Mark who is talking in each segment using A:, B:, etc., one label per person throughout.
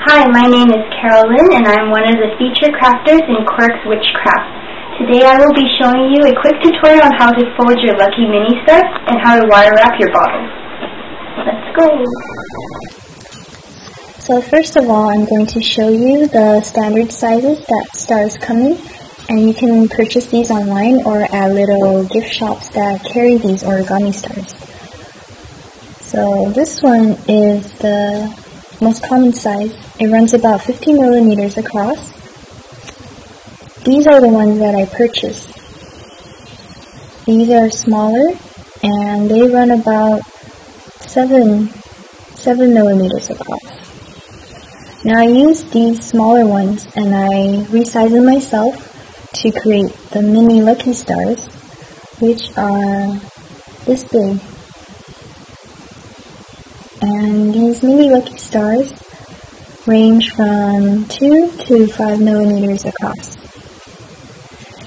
A: Hi, my name is Carolyn and I'm one of the feature crafters in Quirk's Witchcraft. Today I will be showing you a quick tutorial on how to fold your lucky mini stars and how to wire wrap your bottles. Let's go!
B: So first of all, I'm going to show you the standard sizes that stars come in, and you can purchase these online or at little gift shops that carry these origami stars. So this one is the most common size. It runs about 50 millimeters across. These are the ones that I purchased. These are smaller and they run about 7 millimeters across. Now I used these smaller ones and I resized them myself to create the mini lucky stars, which are this big. And these mini lucky stars range from 2 to 5 millimeters across.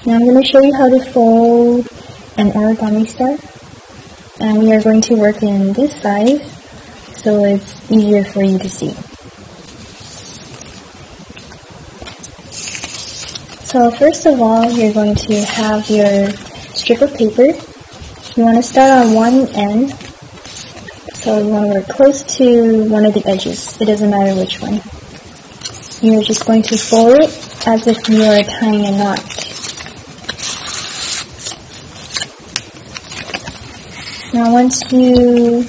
B: Now I'm going to show you how to fold an origami star, and we are going to work in this size so it's easier for you to see. So first of all, you're going to have your strip of paper. You want to start on one end, so you want to work close to one of the edges. It doesn't matter which one. You're just going to fold it as if you are tying a knot. Now once you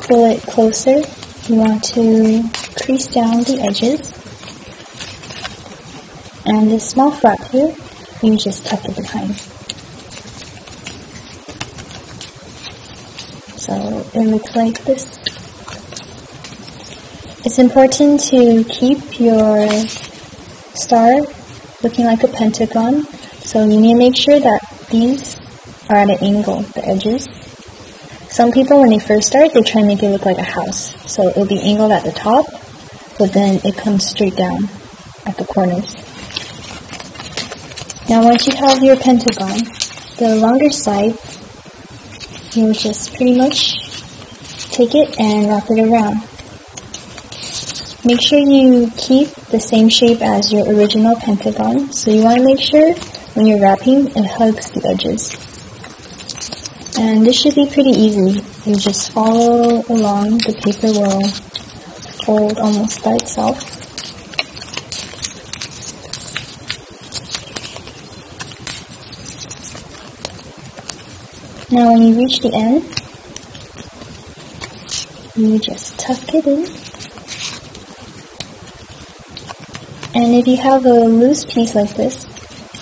B: pull it closer, you want to crease down the edges. And this small flap here, you just tuck it behind. So it looks like this. It's important to keep your star looking like a pentagon, so you need to make sure that these are at an angle, the edges. Some people, when they first start, they try and make it look like a house. So it'll be angled at the top, but then it comes straight down at the corners. Now once you have your pentagon, the longer side, you'll just pretty much take it and wrap it around. Make sure you keep the same shape as your original pentagon, so you want to make sure when you're wrapping it hugs the edges. And this should be pretty easy. You just follow along, the paper will fold almost by itself. Now when you reach the end, you just tuck it in. And if you have a loose piece like this,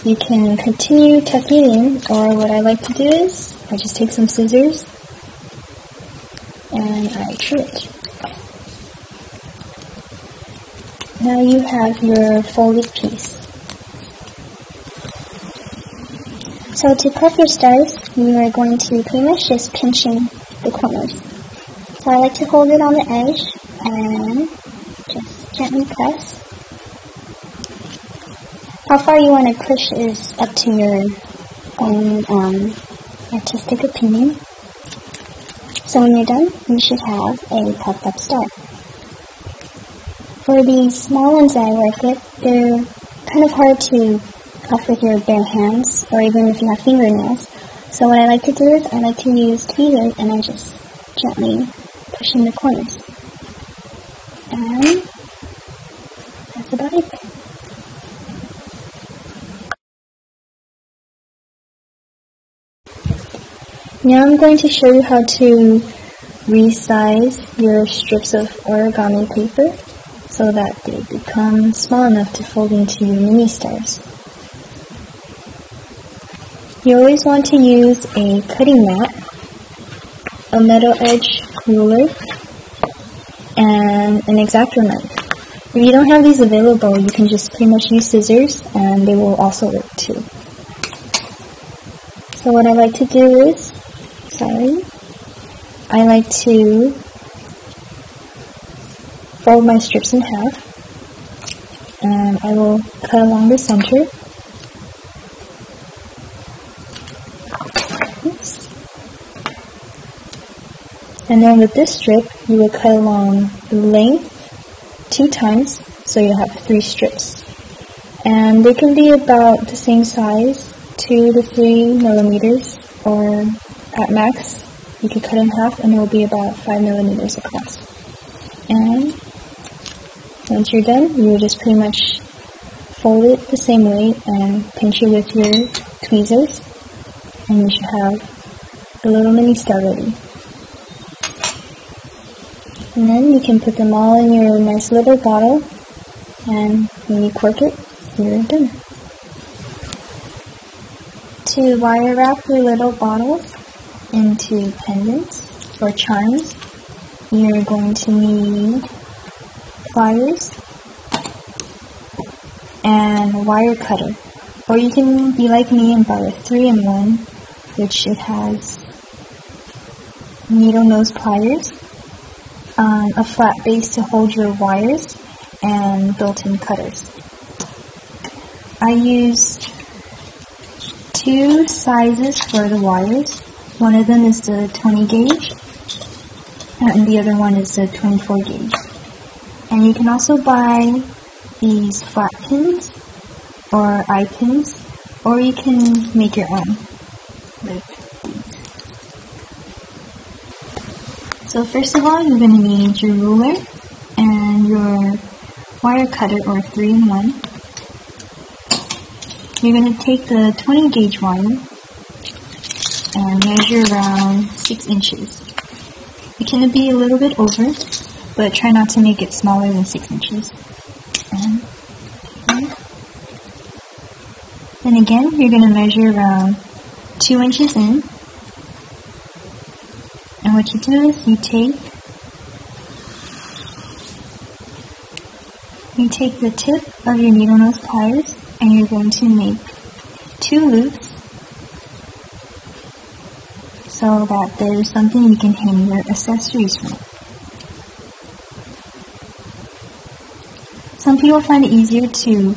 B: you can continue tucking it in, or what I like to do is, I just take some scissors and I trim it. Now you have your folded piece. So to prep your stars, you are going to pretty much just pinching the corners. So I like to hold it on the edge and just gently press. How far you want to push is up to your own artistic opinion. So when you're done, you should have a puffed up star. For these small ones that I work with, they're kind of hard to puff with your bare hands, or even if you have fingernails. So what I like to do is I like to use tweezers and I just gently push in the corners. And that's about it. Now I'm going to show you how to resize your strips of origami paper so that they become small enough to fold into your mini stars. You always want to use a cutting mat, a metal edge ruler, and an X-Acto knife. If you don't have these available, you can just pretty much use scissors and they will also work too. So what I like to do is, I like to fold my strips in half, and I will cut along the center. Oops. And then with this strip, you will cut along the length 2 times, so you'll have 3 strips. And they can be about the same size, 2 to 3 millimeters, or at max, you can cut in half and it will be about 5 millimeters across. And once you're done, you will just pretty much fold it the same way and pinch it with your tweezers, and you should have a little mini star ready. And then you can put them all in your nice little bottle, and when you cork it, you're done. To wire wrap your little bottles into pendants or charms, you're going to need pliers and a wire cutter. Or you can be like me and buy a 3-in-1, which it has needle nose pliers, a flat base to hold your wires, and built-in cutters. I used 2 sizes for the wires. One of them is the 20 gauge, and the other one is the 24 gauge. And you can also buy these flat pins or eye pins, or you can make your own like these. So first of all, you're going to need your ruler and your wire cutter or 3-in-1. You're going to take the 20 gauge wire and measure around 6 inches. It can be a little bit over, but try not to make it smaller than 6 inches. And then again, you're going to measure around 2 inches in. And what you do is you take the tip of your needle nose pliers and you're going to make 2 loops so that there's something you can hang your accessories from. Some people find it easier to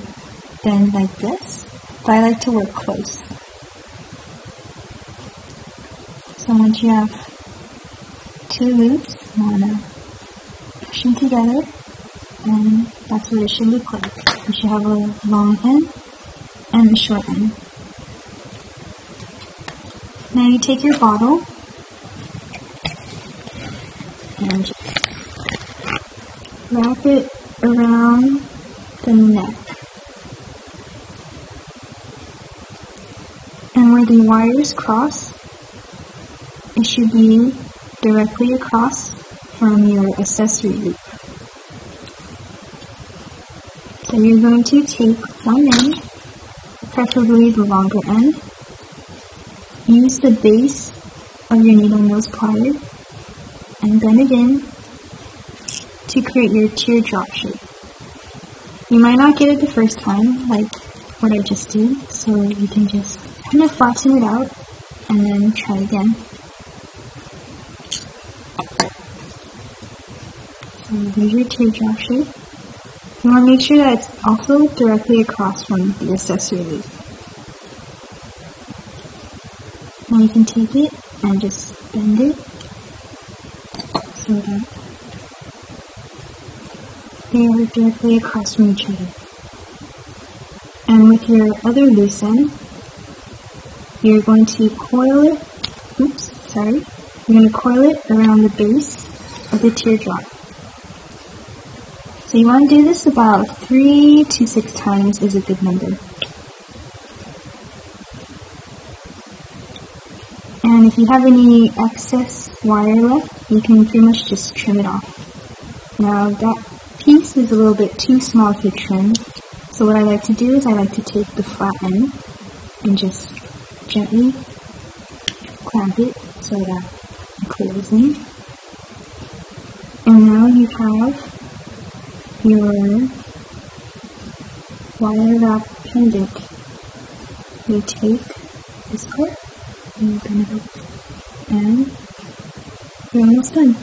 B: bend like this, but I like to work close. So once you have 2 loops, you want to push them together, and that's what it should look like. You should have a long end and a short end. Now you take your bottle and just wrap it around the neck. And where the wires cross, it should be directly across from your accessory loop. So you're going to take one end, preferably the longer end, use the base of your needle nose plier, and bend it in to create your teardrop shape. You might not get it the first time, like what I just did, so you can just kind of flatten it out and then try again. So there's your teardrop shape. You want to make sure that it's also directly across from the accessory loop. Now you can take it and just bend it so that they are directly across from each other. And with your other loose end, you're going to coil it, you're going to coil it around the base of the teardrop. So you want to do this about 3 to 6 times is a good number. And if you have any excess wire left, you can pretty much just trim it off. Now that piece is a little bit too small to trim, so what I like to do is I like to take the flat end and just gently clamp it so that it closes. And now you have your wire wrap pendant. You take this part and you bend it up, and you're almost done.